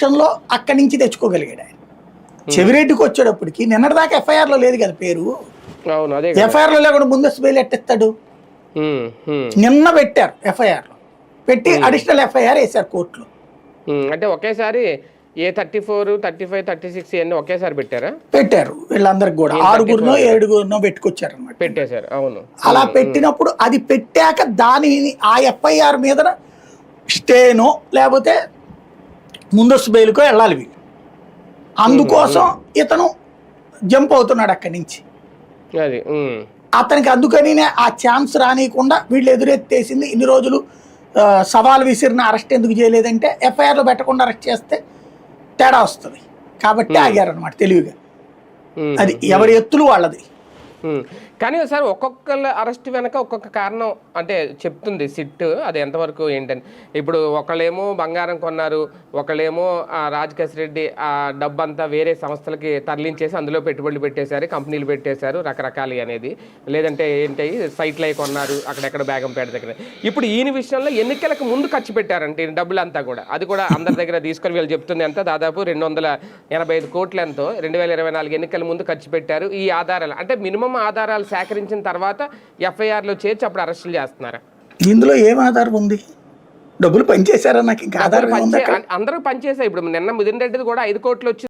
రాష్ట్రంలో అక్కడి నుంచి తెచ్చుకోగలిగాడు ఆయన. చెవిరెడ్డికి వచ్చేటప్పటికి నిన్నటిదాకా ఎఫ్ఐఆర్లో లేదు కదా పేరు. అవును, అదే ఎఫ్ఐఆర్లో లేకుండా ముందస్తు బెయిల్ ఎట్టేస్తాడు. నిన్న పెట్టారు ఎఫ్ఐఆర్లో, పెట్టి అడిషనల్ ఎఫ్ఐఆర్ వేశారు కోర్టులో. అంటే ఒకేసారి A34, 35, 36 ఇవన్నీ ఒకేసారి పెట్టారు వీళ్ళందరికి కూడా 6గురినో 7గురినో పెట్టుకొచ్చారు అనమాట. పెట్టేశారు. అవును, అలా పెట్టినప్పుడు అది పెట్టాక దానిని ఆ ఎఫ్ఐఆర్ మీద స్టేనో లేకపోతే ముందస్తు బెయిల్కో వెళ్ళాలి వీళ్ళు. అందుకోసం ఇతను జంప్ అవుతున్నాడు అక్కడి నుంచి. అది అతనికి అందుకని ఆ ఛాన్స్ రానియకుండా వీళ్ళు ఎదురెత్తేసింది. ఇన్ని రోజులు సవాల్ విసిరిన అరెస్ట్ ఎందుకు చేయలేదంటే ఎఫ్ఐఆర్లో పెట్టకుండా అరెస్ట్ చేస్తే తేడా వస్తుంది కాబట్టి ఆగారనమాట తెలివిగా. అది ఎవరి ఎత్తులు వాళ్ళది. కానీ సార్ ఒక్కొక్కళ్ళ అరెస్ట్ వెనక ఒక్కొక్క కారణం అంటే చెప్తుంది సిట్, అది ఎంతవరకు ఏంటని. ఇప్పుడు ఒకళ్ళేమో బంగారం కొన్నారు, ఒకళ్ళేమో రాజకేశ్ రెడ్డి ఆ డబ్బంతా వేరే సంస్థలకి తరలించేసి అందులో పెట్టుబడులు పెట్టేశారు, కంపెనీలు పెట్టేశారు రకరకాలు అనేది. లేదంటే ఏంటి సైట్లు అయి కొన్నారు అక్కడెక్కడ బేగంపేట దగ్గర. ఇప్పుడు ఈయన విషయంలో ఎన్నికలకు ముందు ఖర్చు పెట్టారంటే డబ్బులు అంతా కూడా, అది కూడా అందరి దగ్గర తీసుకొని వీళ్ళు చెప్తుంది ఎంత దాదాపు 285 కోట్లు ఎంతో 2024 ఎన్నికల ముందు ఖర్చు పెట్టారు. ఈ ఆధారాలు అంటే మినిమం ఆధారాలు సేకరించిన తర్వాత ఎఫ్ఐఆర్లో చేర్చి అప్పుడు అరెస్టులు చేస్తున్నారా? ఇందులో ఏం ఆధారం ఉంది? డబ్బులు పనిచేశారా? నాకు ఇంకా ఆధారం అందరూ పనిచేసారు. ఇప్పుడు నిన్న మిథున్ రెడ్డిది కూడా 5 కోట్లు వచ్చింది.